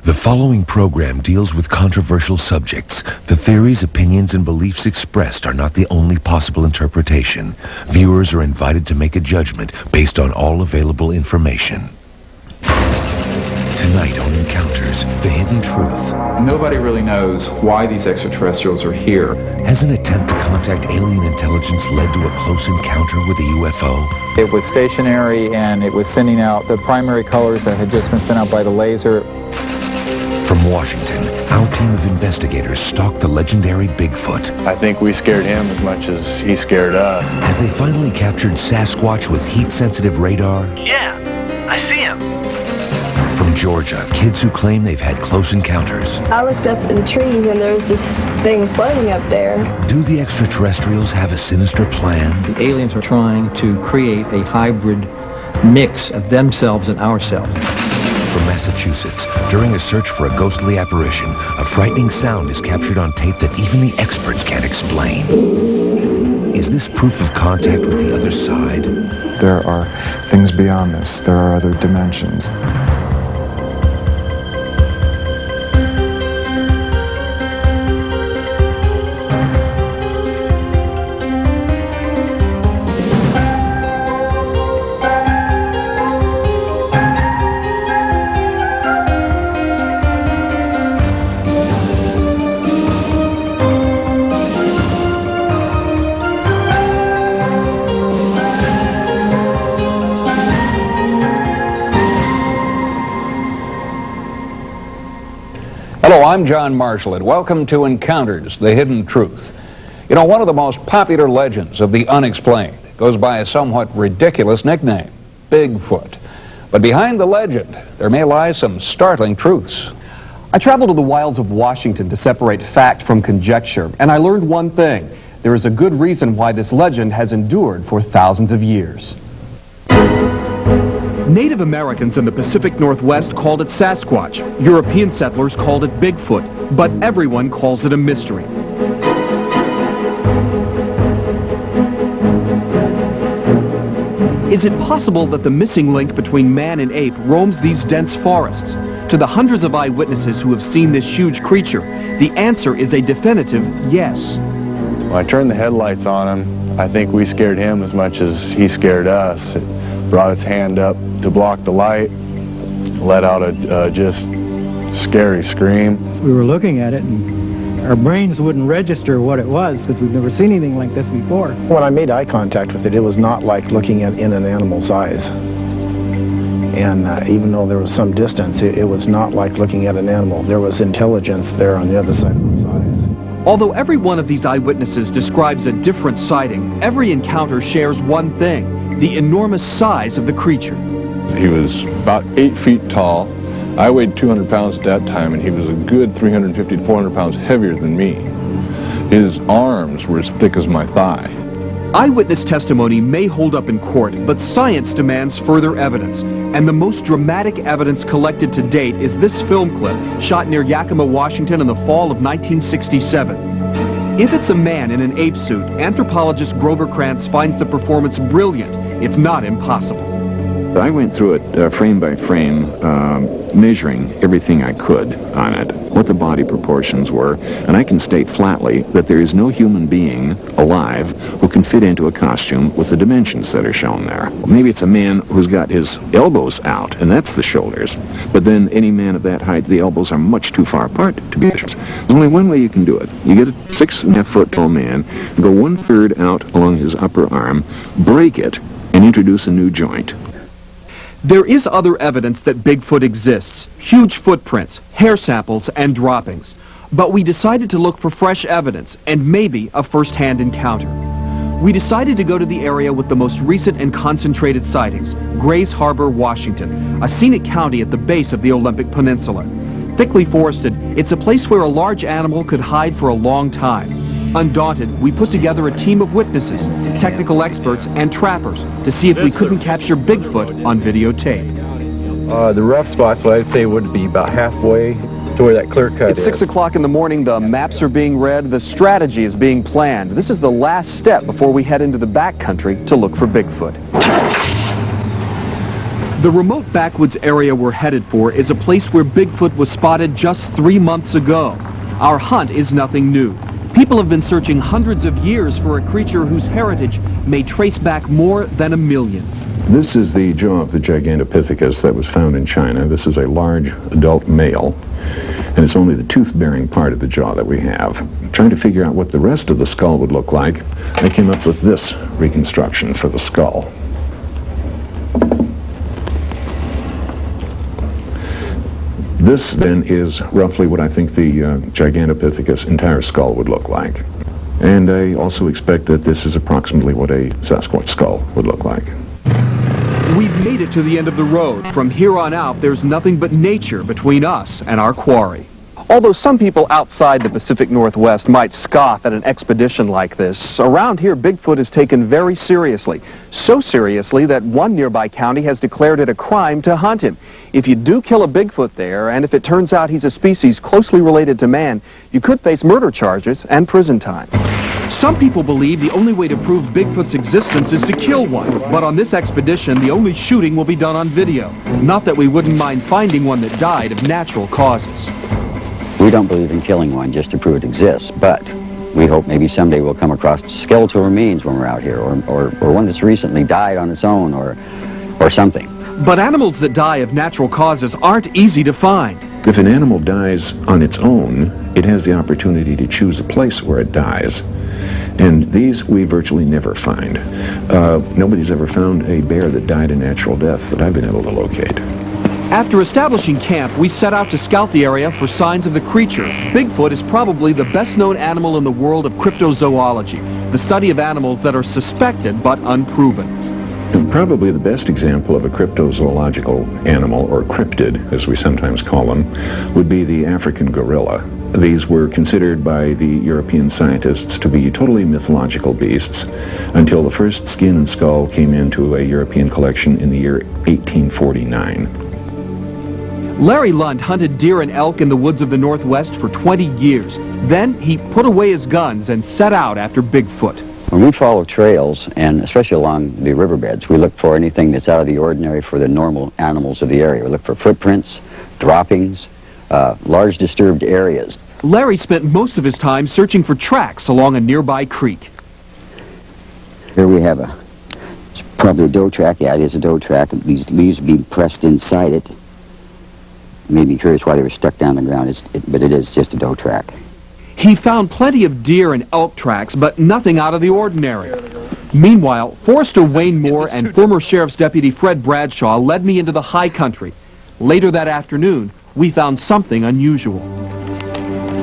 The following program deals with controversial subjects. The theories, opinions, and beliefs expressed are not the only possible interpretation. Viewers are invited to make a judgment based on all available information. Tonight on Encounters, the hidden truth. Nobody really knows why these extraterrestrials are here. Has an attempt to contact alien intelligence led to a close encounter with a UFO? It was stationary and it was sending out the primary colors that had just been sent out by the laser. From Washington, our team of investigators stalked the legendary Bigfoot. I think we scared him as much as he scared us. Have they finally captured Sasquatch with heat-sensitive radar? Yeah, I see him. From Georgia, kids who claim they've had close encounters. I looked up in the trees and there was this thing floating up there. Do the extraterrestrials have a sinister plan? The aliens are trying to create a hybrid mix of themselves and ourselves. From Massachusetts, during a search for a ghostly apparition, a frightening sound is captured on tape that even the experts can't explain. Is this proof of contact with the other side? There are things beyond this. There are other dimensions. Hello, I'm John Marshall, and welcome to Encounters, the Hidden Truth. You know, one of the most popular legends of the unexplained goes by a somewhat ridiculous nickname, Bigfoot. But behind the legend, there may lie some startling truths. I traveled to the wilds of Washington to separate fact from conjecture, and I learned one thing. There is a good reason why this legend has endured for thousands of years. Native Americans in the Pacific Northwest called it Sasquatch. European settlers called it Bigfoot, but everyone calls it a mystery. Is it possible that the missing link between man and ape roams these dense forests? To the hundreds of eyewitnesses who have seen this huge creature, the answer is a definitive yes. When I turned the headlights on him, I think we scared him as much as he scared us. It brought its hand up to block the light, let out a just scary scream. We were looking at it and our brains wouldn't register what it was because we've never seen anything like this before. When I made eye contact with it, it was not like looking in an animal's eyes. And even though there was some distance, it was not like looking at an animal. There was intelligence there on the other side of those eyes. Although every one of these eyewitnesses describes a different sighting, every encounter shares one thing: the enormous size of the creature. He was about 8 feet tall. I weighed 200 pounds at that time, and he was a good 350 to 400 pounds heavier than me. His arms were as thick as my thigh. Eyewitness testimony may hold up in court, but science demands further evidence. And the most dramatic evidence collected to date is this film clip shot near Yakima, Washington in the fall of 1967. If it's a man in an ape suit, anthropologist Grover Krantz finds the performance brilliant, if not impossible. I went through it frame by frame, measuring everything I could on it, what the body proportions were, and I can state flatly that there is no human being alive who can fit into a costume with the dimensions that are shown there. Maybe it's a man who's got his elbows out, and that's the shoulders, but then any man of that height, the elbows are much too far apart to be the shoulders. There's only one way you can do it. You get a 6.5 foot tall man, go 1/3 out along his upper arm, break it, and introduce a new joint. There is other evidence that Bigfoot exists: huge footprints, hair samples, and droppings. But we decided to look for fresh evidence and maybe a first-hand encounter. We decided to go to the area with the most recent and concentrated sightings, Grays Harbor, Washington, a scenic county at the base of the Olympic Peninsula. Thickly forested, it's a place where a large animal could hide for a long time. Undaunted, we put together a team of witnesses, technical experts, and trappers to see if we couldn't capture Bigfoot on videotape. The rough spots, I'd say, would be about halfway to where that clear cut is. It's 6 o'clock in the morning, the maps are being read, the strategy is being planned. This is the last step before we head into the backcountry to look for Bigfoot. The remote backwoods area we're headed for is a place where Bigfoot was spotted just 3 months ago. Our hunt is nothing new. People have been searching hundreds of years for a creature whose heritage may trace back more than 1 million. This is the jaw of the Gigantopithecus that was found in China. This is a large adult male, and it's only the tooth-bearing part of the jaw that we have. Trying to figure out what the rest of the skull would look like, I came up with this reconstruction for the skull. This, then, is roughly what I think the Gigantopithecus entire skull would look like. And I also expect that this is approximately what a Sasquatch skull would look like. We've made it to the end of the road. From here on out, there's nothing but nature between us and our quarry. Although some people outside the Pacific Northwest might scoff at an expedition like this, around here Bigfoot is taken very seriously. So seriously that one nearby county has declared it a crime to hunt him. If you do kill a Bigfoot there, and if it turns out he's a species closely related to man, you could face murder charges and prison time. Some people believe the only way to prove Bigfoot's existence is to kill one. But on this expedition, the only shooting will be done on video. Not that we wouldn't mind finding one that died of natural causes. We don't believe in killing one just to prove it exists, but we hope maybe someday we'll come across skeletal remains when we're out here, or one that's recently died on its own, or something. But animals that die of natural causes aren't easy to find. If an animal dies on its own, it has the opportunity to choose a place where it dies. And these we virtually never find. Nobody's ever found a bear that died a natural death that I've been able to locate. After establishing camp, we set out to scout the area for signs of the creature. Bigfoot is probably the best-known animal in the world of cryptozoology, the study of animals that are suspected but unproven. And probably the best example of a cryptozoological animal, or cryptid, as we sometimes call them, would be the African gorilla. These were considered by the European scientists to be totally mythological beasts until the first skin and skull came into a European collection in the year 1849. Larry Lund hunted deer and elk in the woods of the Northwest for 20 years. Then he put away his guns and set out after Bigfoot. When we follow trails, and especially along the riverbeds, we look for anything that's out of the ordinary for the normal animals of the area. We look for footprints, droppings, large disturbed areas. Larry spent most of his time searching for tracks along a nearby creek. Here we have it's probably a doe track. Yeah, it is a doe track. These leaves being pressed inside it. You may be curious why they were stuck down the ground, but it is just a doe track. He found plenty of deer and elk tracks, but nothing out of the ordinary. Meanwhile, Forester Wayne Moore and former Sheriff's Deputy Fred Bradshaw led me into the high country. Later that afternoon, we found something unusual.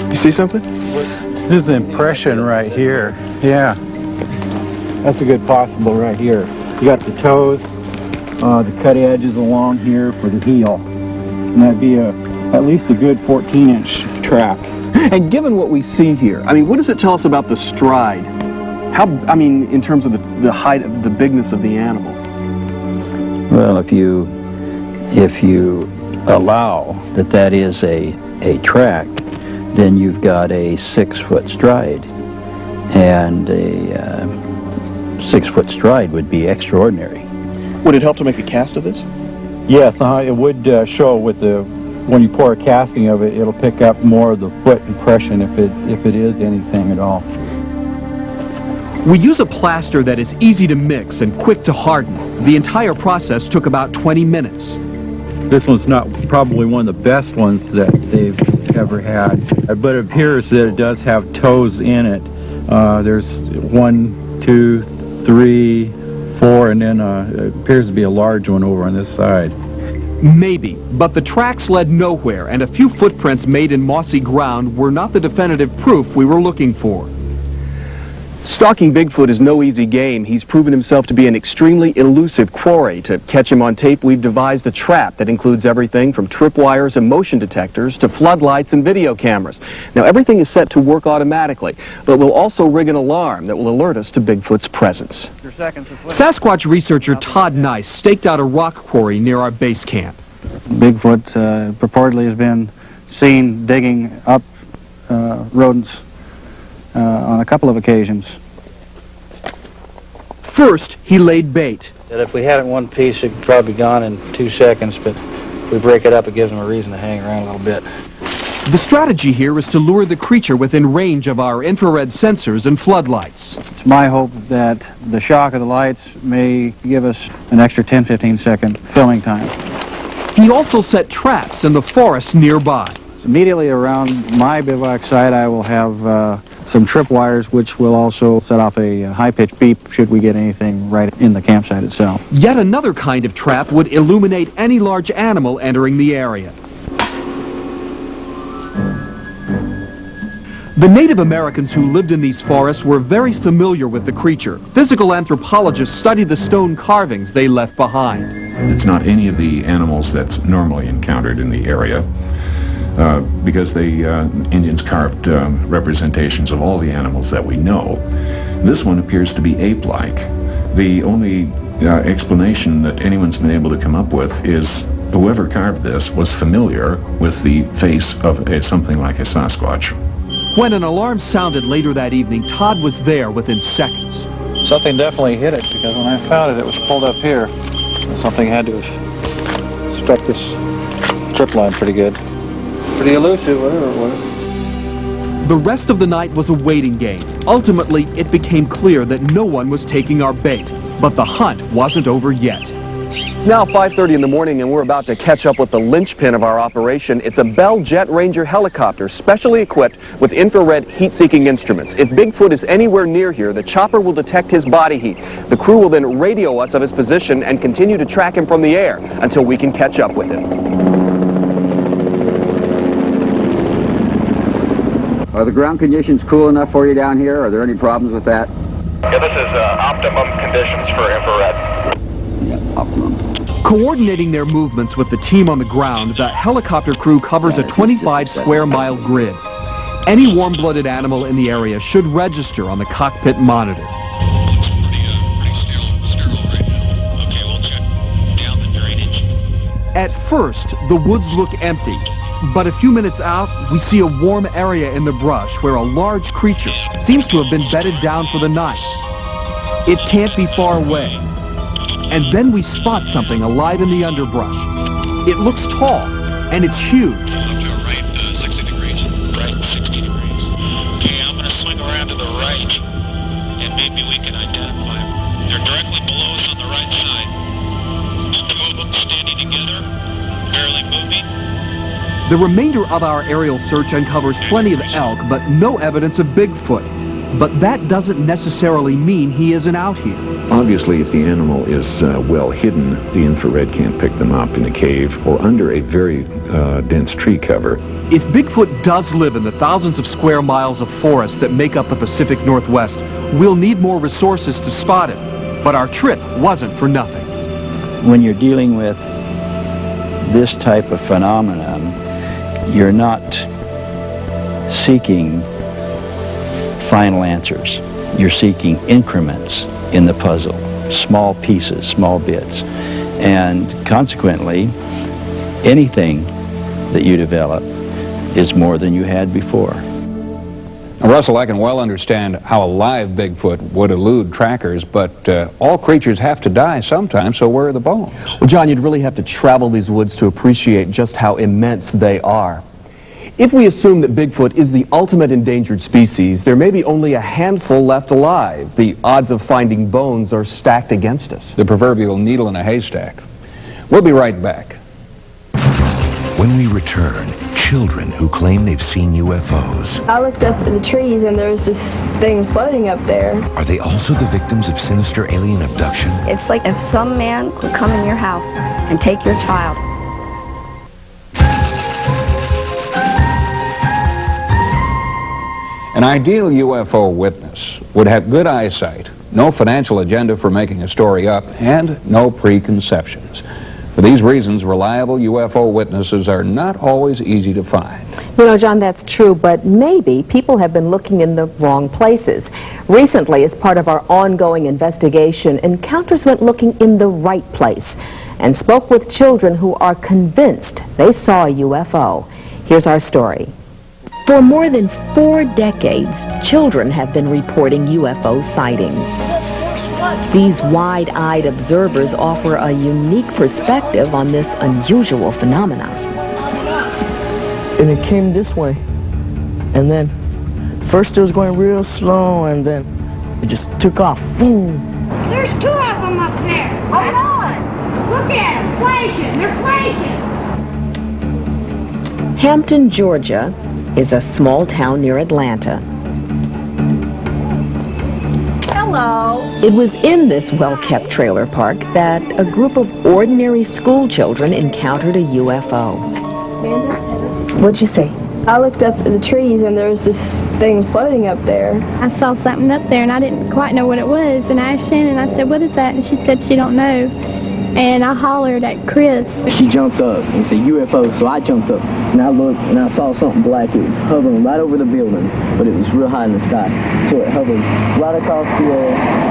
You see something? This is an impression right here. Yeah. That's a good possible right here. You got the toes, the cut edges along here for the heel. And that'd be at least a good 14-inch track. And given what we see here, I mean, what does it tell us about the stride? How, I mean, in terms of the height, the bigness of the animal? Well, if you allow that is a track, then you've got a 6-foot stride. And a 6-foot stride would be extraordinary. Would it help to make a cast of this? Yes, it would show with when you pour a casting of it, it'll pick up more of the foot impression if it is anything at all. We use a plaster that is easy to mix and quick to harden. The entire process took about 20 minutes. This one's not probably one of the best ones that they've ever had, but it appears that it does have toes in it. There's 1, 2, 3, 4, and then it appears to be a large one over on this side. Maybe, but the tracks led nowhere, and a few footprints made in mossy ground were not the definitive proof we were looking for. Stalking Bigfoot is no easy game. He's proven himself to be an extremely elusive quarry. To catch him on tape, we've devised a trap that includes everything from tripwires and motion detectors to floodlights and video cameras. Now, everything is set to work automatically, but we'll also rig an alarm that will alert us to Bigfoot's presence. Sasquatch researcher Todd Nice staked out a rock quarry near our base camp. Bigfoot purportedly has been seen digging up rodents on a couple of occasions. First, he laid bait. If we had it in one piece, it'd probably be gone in 2 seconds, but if we break it up, it gives them a reason to hang around a little bit. The strategy here is to lure the creature within range of our infrared sensors and floodlights. It's my hope that the shock of the lights may give us an extra 10-15 second filming time. He also set traps in the forest nearby. Immediately around my bivouac site, I will have some tripwires, which will also set off a high-pitched beep should we get anything right in the campsite itself. Yet another kind of trap would illuminate any large animal entering the area. The Native Americans who lived in these forests were very familiar with the creature. Physical anthropologists studied the stone carvings they left behind. It's not any of the animals that's normally encountered in the area, because the Indians carved representations of all the animals that we know. This one appears to be ape-like. The only explanation that anyone's been able to come up with is whoever carved this was familiar with the face of something like a Sasquatch. When an alarm sounded later that evening, Todd was there within seconds. Something definitely hit it, because when I found it, it was pulled up here. Something had to have struck this trip line pretty good. Pretty elusive, whatever it was. The rest of the night was a waiting game. Ultimately, it became clear that no one was taking our bait. But the hunt wasn't over yet. It's now 5:30 in the morning, and we're about to catch up with the linchpin of our operation. It's a Bell Jet Ranger helicopter, specially equipped with infrared heat-seeking instruments. If Bigfoot is anywhere near here, the chopper will detect his body heat. The crew will then radio us of his position and continue to track him from the air until we can catch up with him. Are the ground conditions cool enough for you down here? Are there any problems with that? Yeah, this is optimum conditions for infrared. Yeah, optimum. Coordinating their movements with the team on the ground, the helicopter crew covers a 25-square-mile grid. Any warm-blooded animal in the area should register on the cockpit monitor. Looks pretty sterile right now. Okay, we'll check down the drainage. At first, the woods look empty. But a few minutes out, we see a warm area in the brush where a large creature seems to have been bedded down for the night. It can't be far away. And then we spot something alive in the underbrush. It looks tall, and it's huge. Right 60 degrees. Right 60 degrees. Okay, I'm going to swing around to the right, and maybe we can identify them. They're directly below us on the right side. The two of them standing together, barely moving. The remainder of our aerial search uncovers plenty of elk, but no evidence of Bigfoot. But that doesn't necessarily mean he isn't out here. Obviously, if the animal is well hidden, the infrared can't pick them up in a cave or under a very dense tree cover. If Bigfoot does live in the thousands of square miles of forest that make up the Pacific Northwest, we'll need more resources to spot him. But our trip wasn't for nothing. When you're dealing with this type of phenomenon, you're not seeking final answers. You're seeking increments in the puzzle, small pieces, small bits. And consequently, anything that you develop is more than you had before. Now, Russell, I can well understand how a live Bigfoot would elude trackers, but all creatures have to die sometime, so where are the bones? Well, John, you'd really have to travel these woods to appreciate just how immense they are. If we assume that Bigfoot is the ultimate endangered species, there may be only a handful left alive. The odds of finding bones are stacked against us. The proverbial needle in a haystack. We'll be right back. When we return, children who claim they've seen UFOs. I looked up in the trees and there was this thing floating up there. Are they also the victims of sinister alien abduction? It's like if some man could come in your house and take your child. An ideal UFO witness would have good eyesight, no financial agenda for making a story up, and no preconceptions. For these reasons, reliable UFO witnesses are not always easy to find. You know, John, that's true, but maybe people have been looking in the wrong places. Recently, as part of our ongoing investigation, Encounters went looking in the right place and spoke with children who are convinced they saw a UFO. Here's our story. For more than 4 decades, children have been reporting UFO sightings. These wide-eyed observers offer a unique perspective on this unusual phenomenon. And it came this way. And then first it was going real slow, and then it just took off. Boom. There's 2 of them up there. Hold on. Look at them. Flashing. They're flashing. Hampton, Georgia is a small town near Atlanta. Hello. It was in this well-kept trailer park that a group of ordinary school children encountered a UFO. What'd you say? I looked up at the trees and there was this thing floating up there. I saw something up there and I didn't quite know what it was, and I asked Shannon, I said, what is that? And she said she don't know. And I hollered at Chris. She jumped up and said UFO, so I jumped up and I looked and I saw something black. It was hovering right over the building, but it was real high in the sky. So it hovered right across the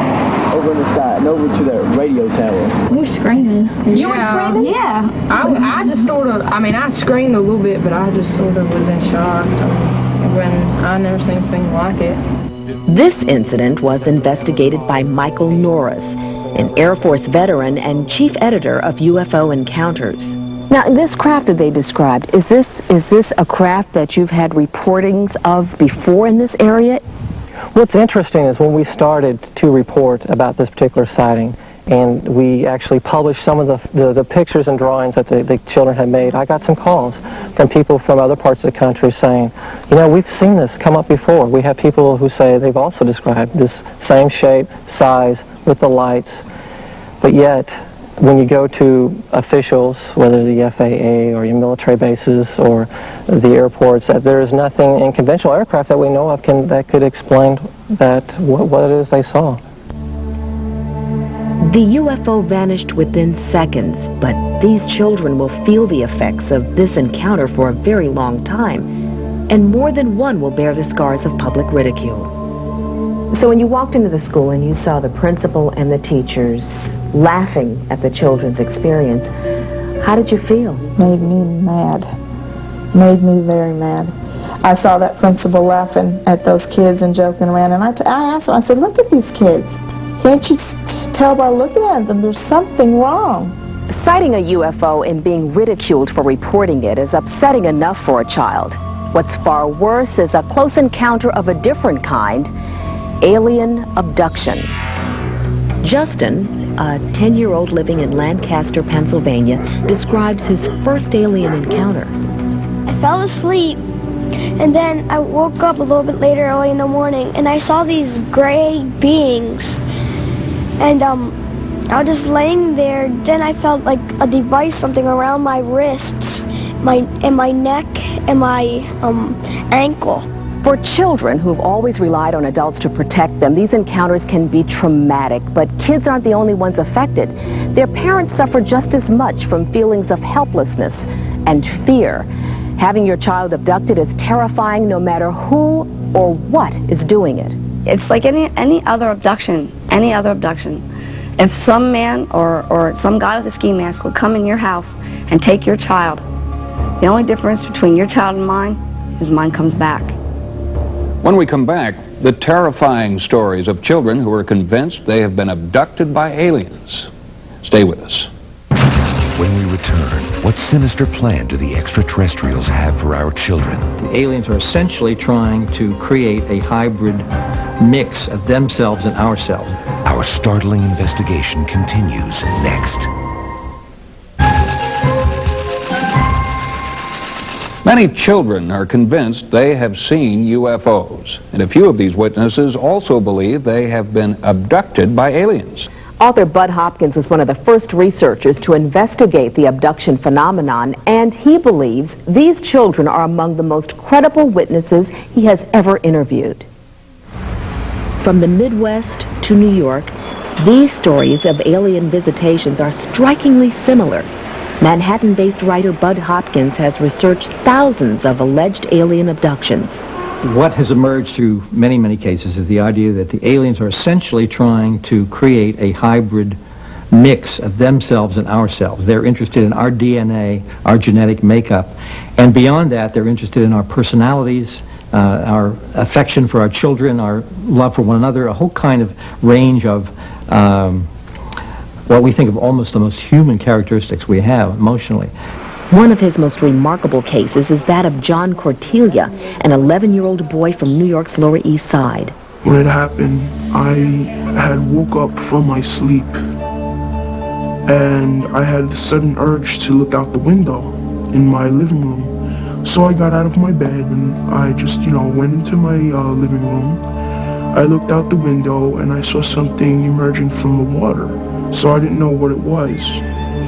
over in the sky and over to the radio tower. We were screaming. You were screaming? Yeah. I just sort of, I screamed a little bit, but I just sort of was in shock when I never seen anything like it. This incident was investigated by Michael Norris, an Air Force veteran and chief editor of UFO Encounters. Now, this craft that they described, is this a craft that you've had reportings of before in this area? What's interesting is when we started to report about this particular sighting, and we actually published some of the pictures and drawings that the children had made, I got some calls from people from other parts of the country saying, you know, we've seen this come up before. We have people who say they've also described this same shape, size, with the lights, but yet when you go to officials, whether the FAA or your military bases or the airports, that there is nothing in conventional aircraft that we know of that could explain what it is they saw. The UFO vanished within seconds, but these children will feel the effects of this encounter for a very long time, and more than one will bear the scars of public ridicule. So when you walked into the school and you saw the principal and the teachers laughing at the children's experience, how did you feel? Made me mad. Made me very mad. I saw that principal laughing at those kids and joking around, and I asked him, I said, look at these kids. Can't you tell by looking at them there's something wrong? Citing a UFO and being ridiculed for reporting it is upsetting enough for a child. What's far worse is a close encounter of a different kind, alien abduction. Justin, a 10-year-old living in Lancaster, Pennsylvania, describes his first alien encounter. I fell asleep, and then I woke up a little bit later early in the morning, and I saw these gray beings. And I was just laying there. Then I felt like a device, something around my wrists, my neck, and my ankle. For children who've always relied on adults to protect them, these encounters can be traumatic, but kids aren't the only ones affected. Their parents suffer just as much from feelings of helplessness and fear. Having your child abducted is terrifying no matter who or what is doing it. It's like any other abduction, If some man or some guy with a ski mask would come in your house and take your child, the only difference between your child and mine is mine comes back. When we come back, the terrifying stories of children who are convinced they have been abducted by aliens. Stay with us. When we return, what sinister plan do the extraterrestrials have for our children? The aliens are essentially trying to create a hybrid mix of themselves and ourselves. Our startling investigation continues next. Many children are convinced they have seen UFOs, and a few of these witnesses also believe they have been abducted by aliens. Author Bud Hopkins was one of the first researchers to investigate the abduction phenomenon, and he believes these children are among the most credible witnesses he has ever interviewed. From the Midwest to New York, these stories of alien visitations are strikingly similar. Manhattan-based writer Bud Hopkins has researched thousands of alleged alien abductions. What has emerged through many, many cases is the idea that the aliens are essentially trying to create a hybrid mix of themselves and ourselves. They're interested in our DNA, our genetic makeup, and beyond that, they're interested in our personalities, our affection for our children, our love for one another, a whole kind of range of what we think of almost the most human characteristics we have emotionally. One of his most remarkable cases is that of John Cortelia, an 11-year-old boy from New York's Lower East Side. When it happened, I had woke up from my sleep and I had the sudden urge to look out the window in my living room. So I got out of my bed and I just, went into my living room. I looked out the window and I saw something emerging from the water. So I didn't know what it was.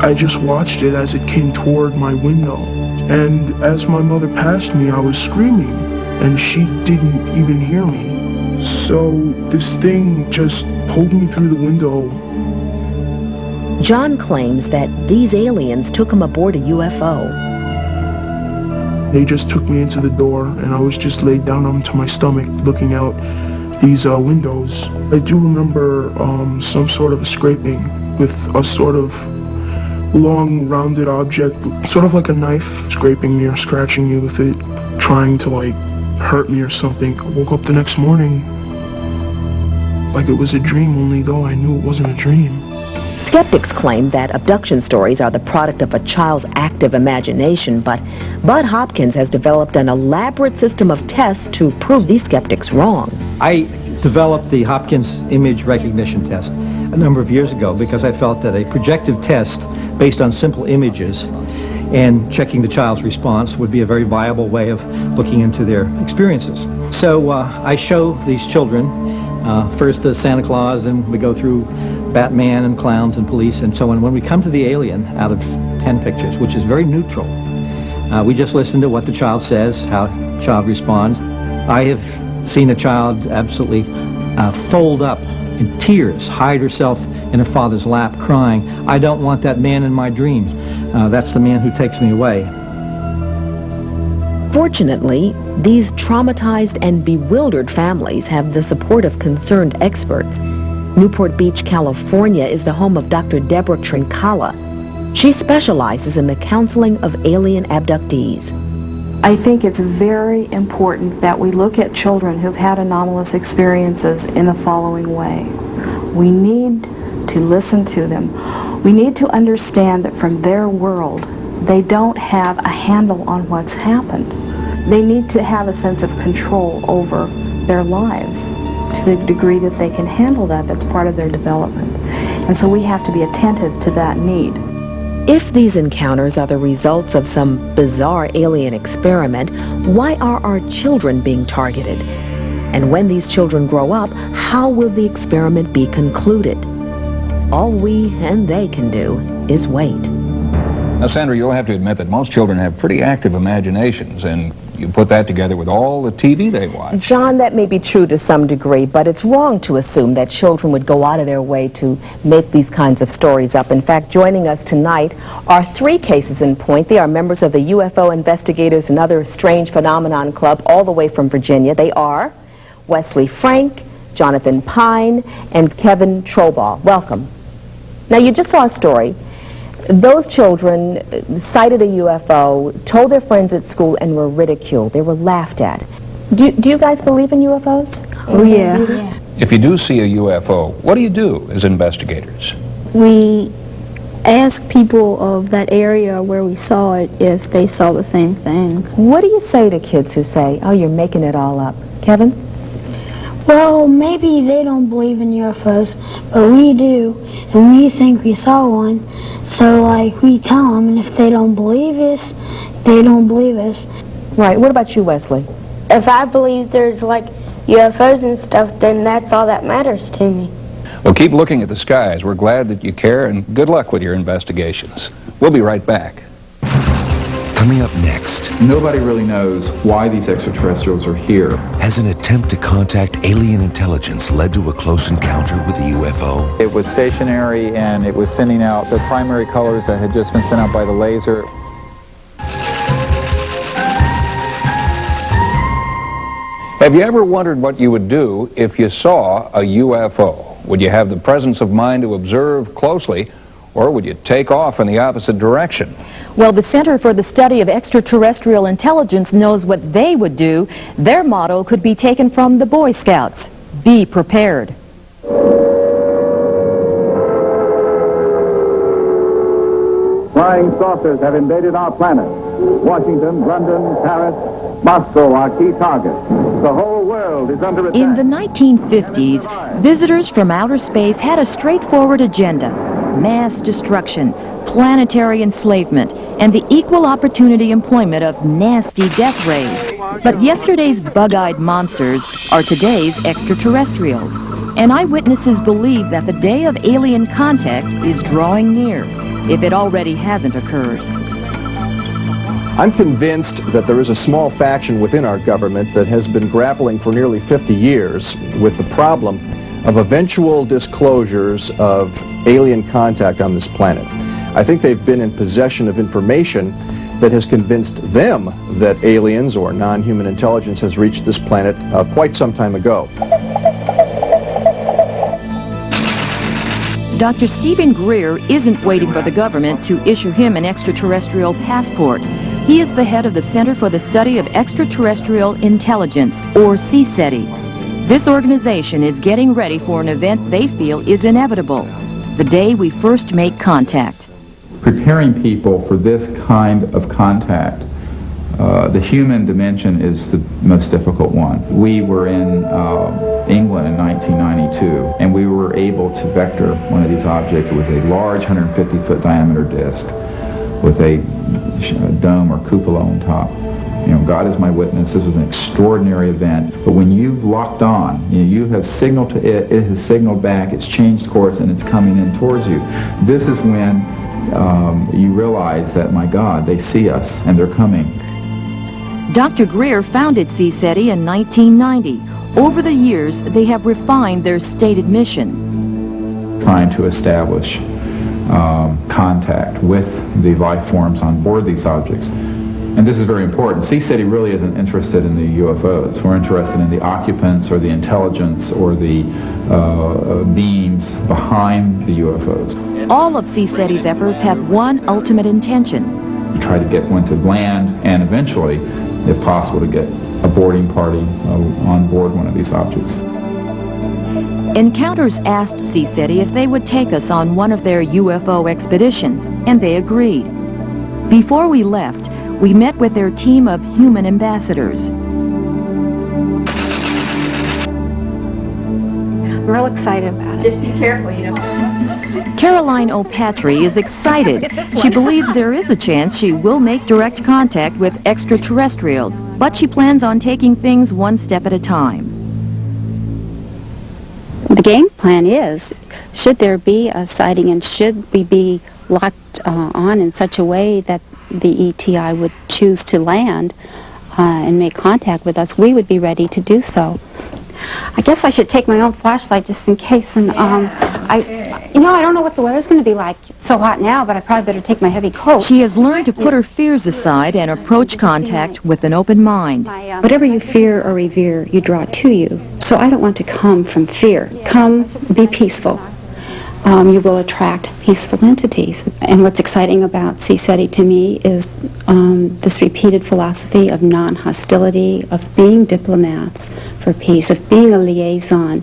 I just watched it as it came toward my window. And as my mother passed me, I was screaming and she didn't even hear me. So this thing just pulled me through the window. John claims that these aliens took him aboard a UFO. They just took me into the door and I was just laid down onto my stomach looking out these windows. I do remember some sort of a scraping with a sort of long rounded object, sort of like a knife, scraping me or scratching me with it, trying to hurt me or something. I woke up the next morning like it was a dream, only though I knew it wasn't a dream. Skeptics claim that abduction stories are the product of a child's active imagination, but Bud Hopkins has developed an elaborate system of tests to prove these skeptics wrong. I developed the Hopkins image recognition test a number of years ago because I felt that a projective test based on simple images and checking the child's response would be a very viable way of looking into their experiences. So I show these children first Santa Claus, and we go through Batman and clowns and police and so on. When we come to the alien out of 10 pictures, which is very neutral, we just listen to what the child says, how the child responds. I have seen a child absolutely fold up in tears, hide herself in her father's lap crying, "I don't want that man in my dreams. That's the man who takes me away." Fortunately, these traumatized and bewildered families have the support of concerned experts. Newport Beach, California is the home of Dr. Deborah Trincala. She specializes in the counseling of alien abductees. I think it's very important that we look at children who've had anomalous experiences in the following way. We need to listen to them. We need to understand that from their world, they don't have a handle on what's happened. They need to have a sense of control over their lives. To the degree that they can handle that, that's part of their development. And so we have to be attentive to that need. If these encounters are the results of some bizarre alien experiment, why are our children being targeted? And when these children grow up, how will the experiment be concluded? All we and they can do is wait. Now, Sandra, you'll have to admit that most children have pretty active imaginations, and you put that together with all the TV they watch. John, that may be true to some degree, but it's wrong to assume that children would go out of their way to make these kinds of stories up. In fact, joining us tonight are 3 cases in point. They are members of the UFO Investigators and Other Strange Phenomenon Club, all the way from Virginia. They are Wesley Frank, Jonathan Pine, and Kevin Trobaugh. Welcome. Now, you just saw a story. Those children sighted a UFO, told their friends at school, and were ridiculed. They were laughed at. Do you guys believe in UFOs? Oh, yeah. If you do see a UFO, what do you do as investigators? We ask people of that area where we saw it if they saw the same thing. What do you say to kids who say, "Oh, you're making it all up"? Kevin? Well, maybe they don't believe in UFOs, but we do, and we think we saw one. So, we tell them, and if they don't believe us, they don't believe us. Right. What about you, Wesley? If I believe there's UFOs and stuff, then that's all that matters to me. Well, keep looking at the skies. We're glad that you care, and good luck with your investigations. We'll be right back. Coming up next. Nobody really knows why these extraterrestrials are here. Has an attempt to contact alien intelligence led to a close encounter with a UFO? It was stationary and it was sending out the primary colors that had just been sent out by the laser. Have you ever wondered what you would do if you saw a UFO? Would you have the presence of mind to observe closely, or would you take off in the opposite direction? Well, the Center for the Study of Extraterrestrial Intelligence knows what they would do. Their motto could be taken from the Boy Scouts: be prepared. Flying saucers have invaded our planet. Washington, London, Paris, Moscow are key targets. The whole world is under attack. In the 1950s, visitors from outer space had a straightforward agenda: mass destruction, planetary enslavement, and the equal opportunity employment of nasty death rays. But yesterday's bug-eyed monsters are today's extraterrestrials, and eyewitnesses believe that the day of alien contact is drawing near, if it already hasn't occurred. I'm convinced that there is a small faction within our government that has been grappling for nearly 50 years with the problem of eventual disclosures of alien contact on this planet. I think they've been in possession of information that has convinced them that aliens or non-human intelligence has reached this planet quite some time ago. Dr. Stephen Greer isn't waiting for the government to issue him an extraterrestrial passport. He is the head of the Center for the Study of Extraterrestrial Intelligence, or CSETI. This organization is getting ready for an event they feel is inevitable: the day we first make contact. Preparing people for this kind of contact, the human dimension is the most difficult one. We were in England in 1992, and we were able to vector one of these objects. It was a large 150-foot diameter disc with a dome or cupola on top. You know, God is my witness, this was an extraordinary event. But when you've locked on, you have signaled to it, it has signaled back, it's changed course, and it's coming in towards you. This is when you realize that, my God, they see us, and they're coming. Dr. Greer founded CSETI in 1990. Over the years, they have refined their stated mission. Trying to establish contact with the life forms on board these objects. And this is very important. CSETI really isn't interested in the UFOs. We're interested in the occupants or the intelligence or the beings behind the UFOs. All of CSETI's efforts have one ultimate intention: Try to get one to land and eventually, if possible, to get a boarding party on board one of these objects. Encounters asked CSETI if they would take us on one of their UFO expeditions, and they agreed. Before we left, we met with their team of human ambassadors. I'm real excited about it. Just be careful, you know. Caroline O'Patry is excited. She believes there is a chance she will make direct contact with extraterrestrials, but she plans on taking things one step at a time. The game plan is, should there be a sighting and should we be locked on in such a way that the ETI would choose to land and make contact with us, we would be ready to do so. I guess I should take my own flashlight just in case. And I don't know what the weather's going to be like. It's so hot now, but I probably better take my heavy coat. She has learned to put her fears aside and approach contact with an open mind. Whatever you fear or revere, you draw to you. So I don't want to come from fear. Come, be peaceful. You will attract peaceful entities. And what's exciting about CSETI to me is this repeated philosophy of non-hostility, of being diplomats for peace, of being a liaison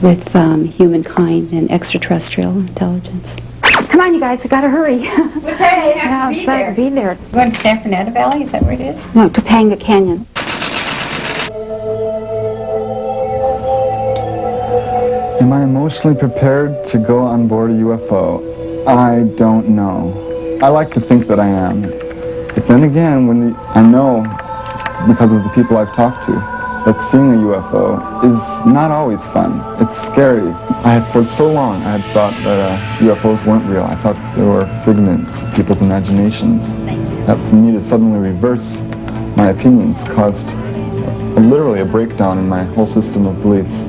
with humankind and extraterrestrial intelligence. Come on, you guys, we gotta hurry. Okay, you have to be there. Going to San Fernando Valley, is that where it is? No, Topanga Canyon. Am I emotionally prepared to go on board a UFO? I don't know. I like to think that I am. But then again, I know, because of the people I've talked to, that seeing a UFO is not always fun. It's scary. For so long, I had thought that UFOs weren't real. I thought they were figments of people's imaginations. That for me to suddenly reverse my opinions caused literally a breakdown in my whole system of beliefs.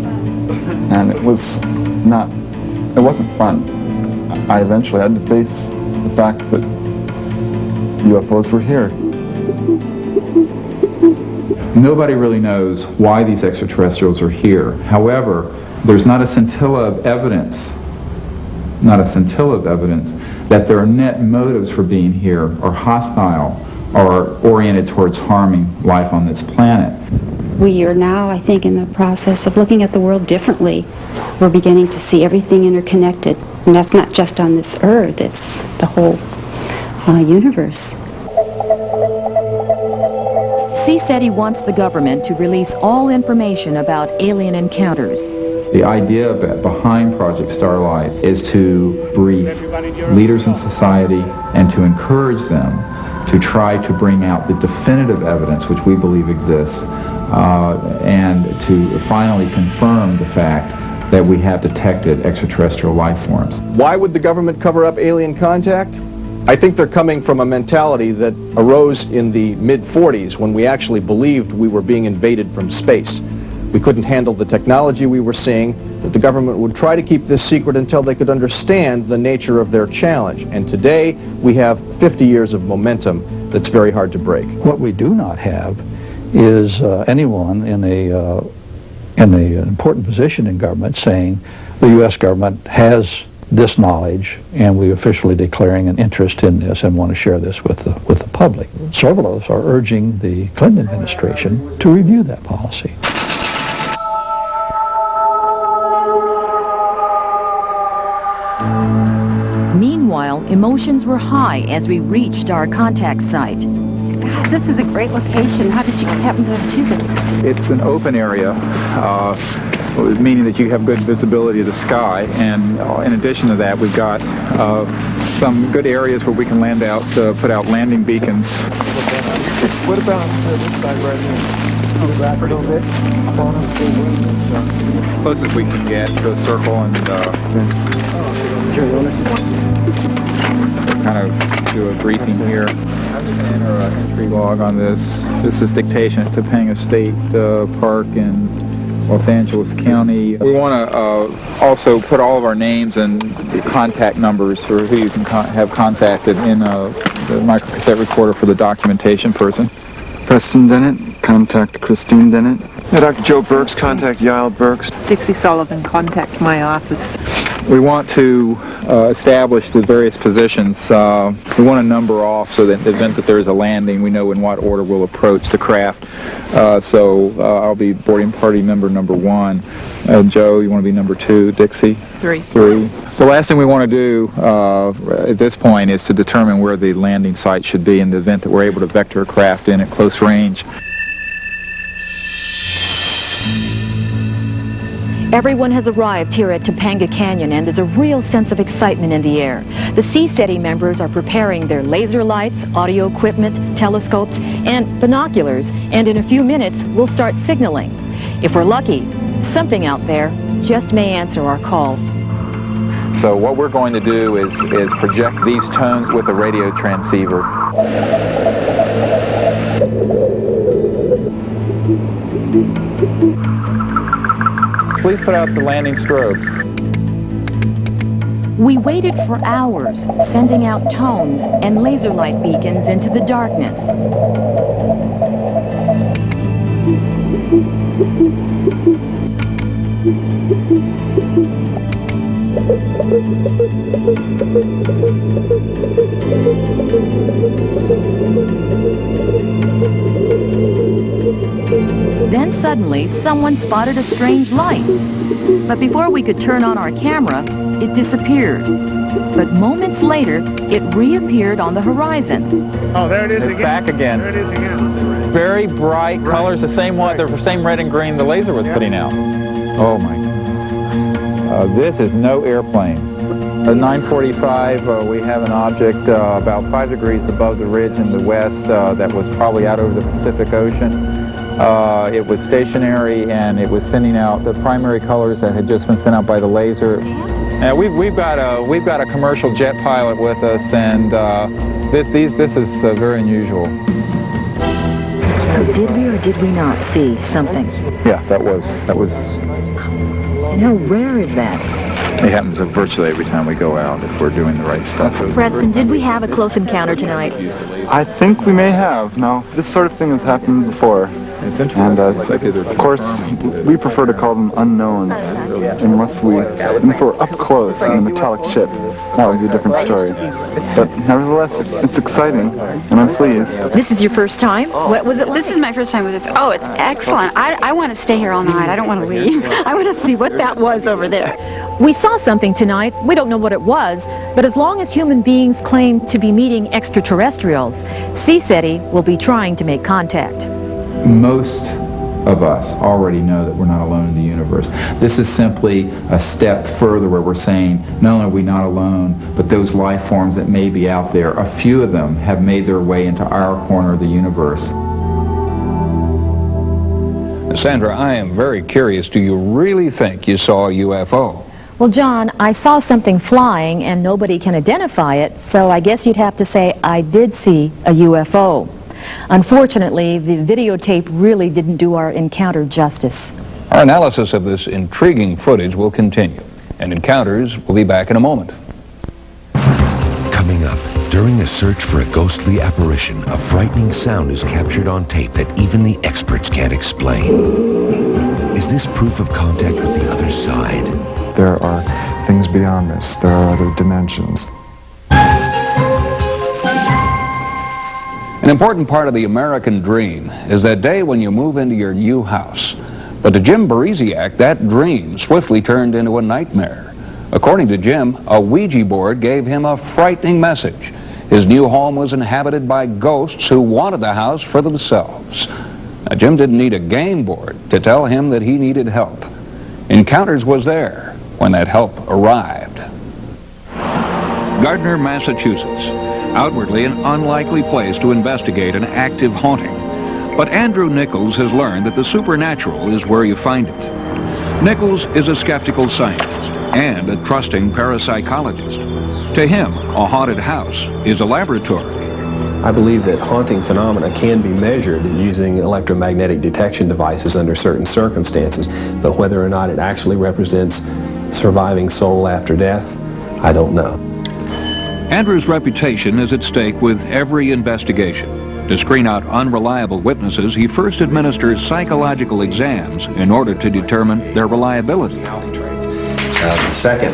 And it wasn't fun. I eventually had to face the fact that UFOs were here. Nobody really knows why these extraterrestrials are here. However, there's not a scintilla of evidence that their net motives for being here are hostile or oriented towards harming life on this planet. We are now, I think, in the process of looking at the world differently. We're beginning to see everything interconnected. And that's not just on this earth, it's the whole universe. CSETI wants the government to release all information about alien encounters. The idea behind Project Starlight is to brief leaders in society and to encourage them to try to bring out the definitive evidence which we believe exists and to finally confirm the fact that we have detected extraterrestrial life forms. Why would the government cover up alien contact? I think they're coming from a mentality that arose in the mid-40s when we actually believed we were being invaded from space. We couldn't handle the technology we were seeing, that the government would try to keep this secret until they could understand the nature of their challenge. And today, we have 50 years of momentum that's very hard to break. What we do not have is anyone in an important position in government saying the U.S. government has this knowledge and we're officially declaring an interest in this and want to share this with the public. Several of us are urging the Clinton administration to review that policy. Meanwhile, emotions were high as we reached our contact site. God, this is a great location. How did you happen to choose it? It's an open area, meaning that you have good visibility of the sky, and in addition to that, we've got some good areas where we can land out, put out landing beacons. What about this side right here? Come back a little bit. Closest we can get to a circle and kind of do a briefing here. Enter an entry log on this. This is dictation at Topanga State Park in Los Angeles County. We want to also put all of our names and contact numbers for who you can have contacted in the microcassette recorder for the documentation person. Preston Dennett, contact Christine Dennett. Yeah, Dr. Joe Burks, contact Yael Burks. Dixie Sullivan, contact my office. We want to establish the various positions. We want to number off so that in the event that there is a landing, we know in what order we'll approach the craft. So I'll be boarding party member number 1. Joe, you want to be number 2? Dixie? 3. The last thing we want to do at this point is to determine where the landing site should be in the event that we're able to vector a craft in at close range. Everyone has arrived here at Topanga Canyon, and there's a real sense of excitement in the air. The CSETI members are preparing their laser lights, audio equipment, telescopes, and binoculars, and in a few minutes, we'll start signaling. If we're lucky, something out there just may answer our call. So what we're going to do is project these tones with a radio transceiver. Please put out the landing strobes. We waited for hours, sending out tones and laser light beacons into the darkness. Then suddenly, someone spotted a strange light. But before we could turn on our camera, it disappeared. But moments later, it reappeared on the horizon. Oh, there it is again. It's back again. There it is again. Very bright colors, the same one, the same red and green the laser was putting out. Oh my God. This is no airplane. At 9:45, we have an object about 5 degrees above the ridge in the west that was probably out over the Pacific Ocean. It was stationary and it was sending out the primary colors that had just been sent out by the laser. Now we've got a commercial jet pilot with us, and this is very unusual. So did we or did we not see something? Yeah, that was. And how rare is that? It happens virtually every time we go out if we're doing the right stuff. Preston, did we have a close encounter tonight? I think we may have. No, this sort of thing has happened before. And of course, we prefer to call them unknowns unless if we're up close in a metallic ship. That would be a different story. But nevertheless, it's exciting, and I'm pleased. This is your first time? What was it? This is my first time with this. Oh, it's excellent. I want to stay here all night. I don't want to leave. I want to see what that was over there. We saw something tonight. We don't know what it was, but as long as human beings claim to be meeting extraterrestrials, CSETI will be trying to make contact. Most of us already know that we're not alone in the universe. This is simply a step further where we're saying, not only are we not alone, but those life forms that may be out there, a few of them have made their way into our corner of the universe. Sandra, I am very curious. Do you really think you saw a UFO? Well, John, I saw something flying and nobody can identify it, so I guess you'd have to say I did see a UFO. Unfortunately, the videotape really didn't do our encounter justice. Our analysis of this intriguing footage will continue, and Encounters will be back in a moment. Coming up, during a search for a ghostly apparition, a frightening sound is captured on tape that even the experts can't explain. Is this proof of contact with the other side? There are things beyond this. There are other dimensions. An important part of the American dream is that day when you move into your new house. But to Jim Beresiak, that dream swiftly turned into a nightmare. According to Jim, a Ouija board gave him a frightening message. His new home was inhabited by ghosts who wanted the house for themselves. Now, Jim didn't need a game board to tell him that he needed help. Encounters was there when that help arrived. Gardner, Massachusetts. Outwardly an unlikely place to investigate an active haunting. But Andrew Nichols has learned that the supernatural is where you find it. Nichols is a skeptical scientist and a trusting parapsychologist. To him, a haunted house is a laboratory. I believe that haunting phenomena can be measured using electromagnetic detection devices under certain circumstances, but whether or not it actually represents surviving soul after death, I don't know. Andrew's reputation is at stake with every investigation. To screen out unreliable witnesses, he first administers psychological exams in order to determine their reliability. The second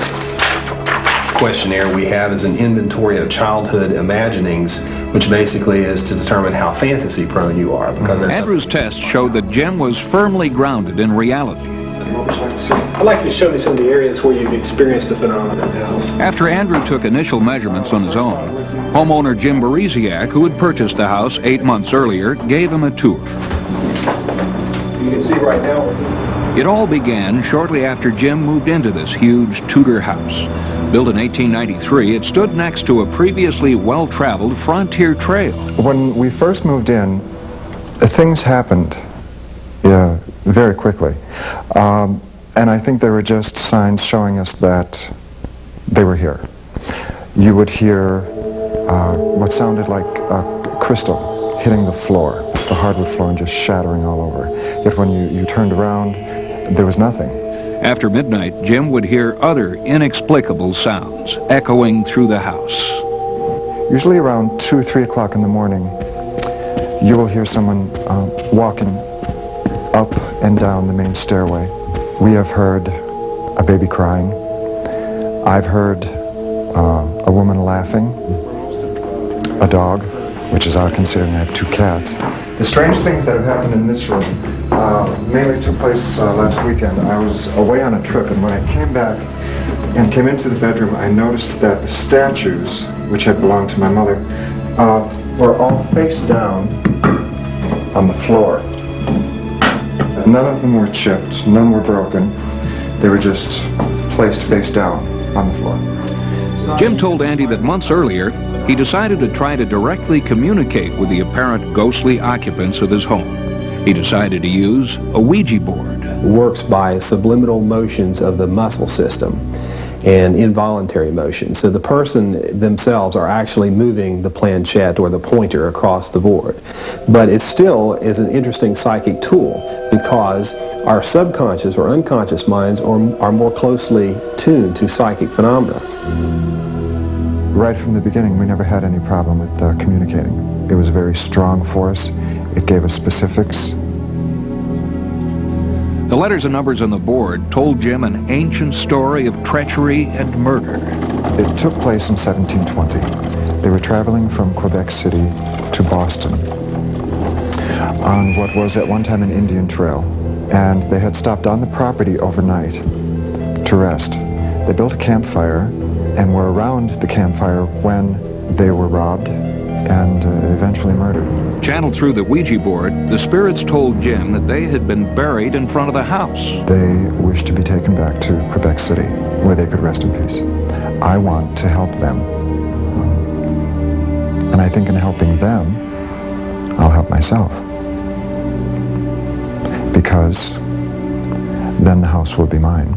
questionnaire we have is an inventory of childhood imaginings, which basically is to determine how fantasy prone you are. Because Andrew's test showed that Jim was firmly grounded in reality. I'd like to show you some of the areas where you've experienced the phenomenon in the house. After Andrew took initial measurements on his own, homeowner Jim Beresiak, who had purchased the house 8 months earlier, gave him a tour. You can see right now. It all began shortly after Jim moved into this huge Tudor house. Built in 1893, it stood next to a previously well-traveled frontier trail. When we first moved in, things happened very quickly. And I think they were just signs showing us that they were here. You would hear what sounded like a crystal hitting the floor, the hardwood floor, and just shattering all over. Yet when you turned around, there was nothing. After midnight, Jim would hear other inexplicable sounds echoing through the house. Usually around 2 or 3 o'clock in the morning, you will hear someone walking up and down the main stairway. We have heard a baby crying. I've heard a woman laughing, a dog, which is odd considering I have 2 cats. The strange things that have happened in this room mainly took place last weekend. I was away on a trip, and when I came back and came into the bedroom, I noticed that the statues, which had belonged to my mother, were all face down on the floor. None of them were chipped, none were broken. They were just placed face down on the floor. Jim told Andy that months earlier, he decided to try to directly communicate with the apparent ghostly occupants of his home. He decided to use a Ouija board. It works by subliminal motions of the muscle system and involuntary motion. So the person themselves are actually moving the planchette or the pointer across the board. But it still is an interesting psychic tool because our subconscious or unconscious minds are more closely tuned to psychic phenomena. Right from the beginning, we never had any problem with communicating. It was very strong for us. It gave us specifics. The letters and numbers on the board told Jim an ancient story of treachery and murder. It took place in 1720. They were traveling from Quebec City to Boston on what was at one time an Indian trail, and they had stopped on the property overnight to rest. They built a campfire and were around the campfire when they were robbed and eventually murdered. Channeled through the Ouija board, the spirits told Jim that they had been buried in front of the house. They wished to be taken back to Quebec City, where they could rest in peace. I want to help them. And I think in helping them, I'll help myself. Because then the house will be mine.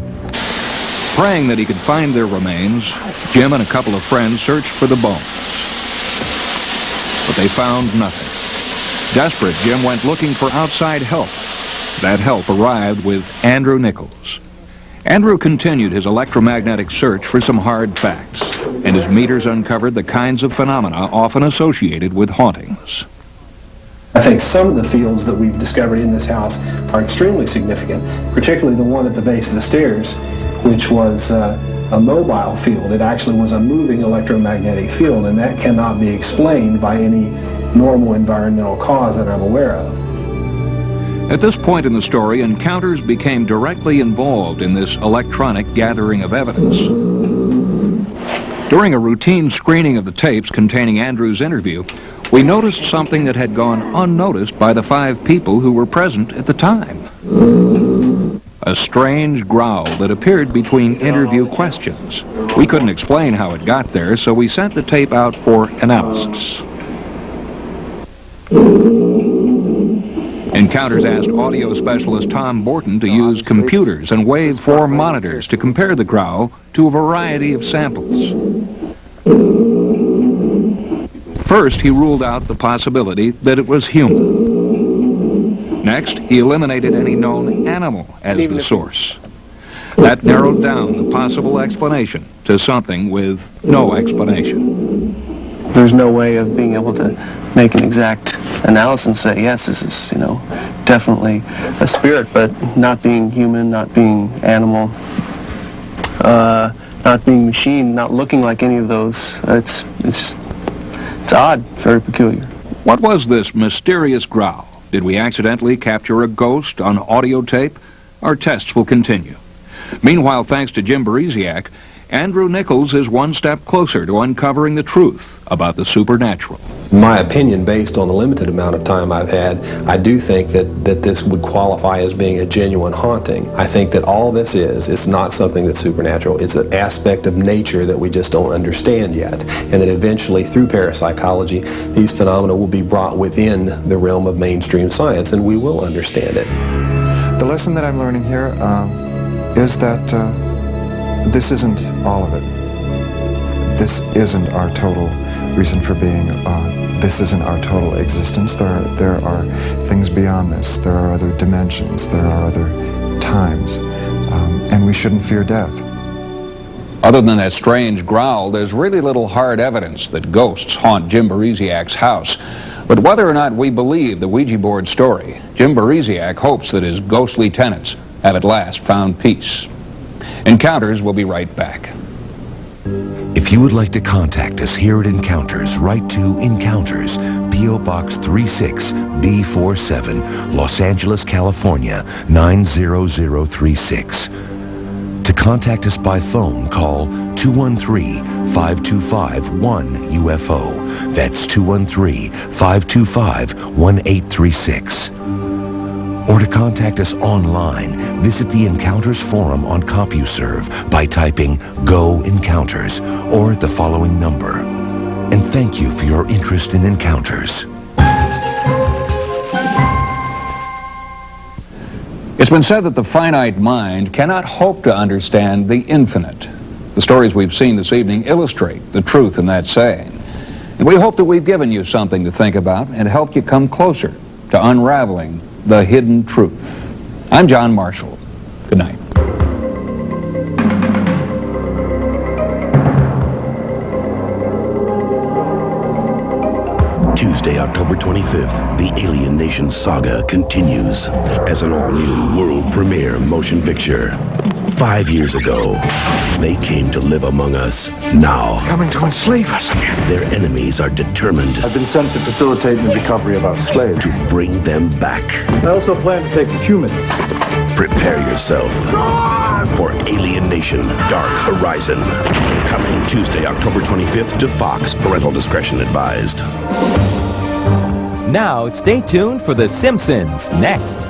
Praying that he could find their remains, Jim and a couple of friends searched for the bones. But they found nothing. Desperate, Jim went looking for outside help. That help arrived with Andrew Nichols. Andrew continued his electromagnetic search for some hard facts, and his meters uncovered the kinds of phenomena often associated with hauntings. I think some of the fields that we've discovered in this house are extremely significant, particularly the one at the base of the stairs, which was a mobile field. It actually was a moving electromagnetic field, and that cannot be explained by any normal environmental cause that I'm aware of. At this point in the story, Encounters became directly involved in this electronic gathering of evidence. During a routine screening of the tapes containing Andrew's interview, we noticed something that had gone unnoticed by the 5 people who were present at the time. A strange growl that appeared between interview questions. We couldn't explain how it got there, so we sent the tape out for analysis. Encounters asked audio specialist Tom Borton to use computers and waveform monitors to compare the growl to a variety of samples. First, he ruled out the possibility that it was human. Next, he eliminated any known animal as the source. That narrowed down the possible explanation to something with no explanation. There's no way of being able to make an exact analysis and say, yes, this is, definitely a spirit, but not being human, not being animal, not being machine, not looking like any of those. It's odd, very peculiar. What was this mysterious growl? Did we accidentally capture a ghost on audio tape? Our tests will continue. Meanwhile, thanks to Jim Beresiak, Andrew Nichols is one step closer to uncovering the truth about the supernatural. In my opinion, based on the limited amount of time I've had, I do think that this would qualify as being a genuine haunting. I think that all this it's not something that's supernatural. It's an aspect of nature that we just don't understand yet. And that eventually, through parapsychology, these phenomena will be brought within the realm of mainstream science, and we will understand it. The lesson that I'm learning here is that this isn't all of it. This isn't our total reason for being. This isn't our total existence. There are things beyond this. There are other dimensions. There are other times. And we shouldn't fear death. Other than that strange growl, there's really little hard evidence that ghosts haunt Jim Beresiak's house. But whether or not we believe the Ouija board story, Jim Beresiak hopes that his ghostly tenants have at last found peace. Encounters will be right back. If you would like to contact us here at Encounters, write to Encounters, P.O. Box 36B47, Los Angeles, California, 90036. To contact us by phone, call 213-525-1UFO. That's 213-525-1836. Or to contact us online, visit the Encounters forum on CompuServe by typing Go Encounters or the following number. And thank you for your interest in Encounters. It's been said that the finite mind cannot hope to understand the infinite. The stories we've seen this evening illustrate the truth in that saying. And we hope that we've given you something to think about and helped you come closer to unraveling the hidden truth. I'm John Marshall. Good night. Tuesday. Tuesday, October 25th, the Alien Nation saga continues as an all-new world premiere motion picture. 5 years ago, they came to live among us. Now, Coming to enslave us again. their enemies are determined I've been sent to facilitate the recovery of our slaves. to bring them back. I also plan to take the humans. Prepare yourself for Alien Nation Dark Horizon. Coming Tuesday, October 25th to Fox. Parental discretion advised. Now, stay tuned for The Simpsons next.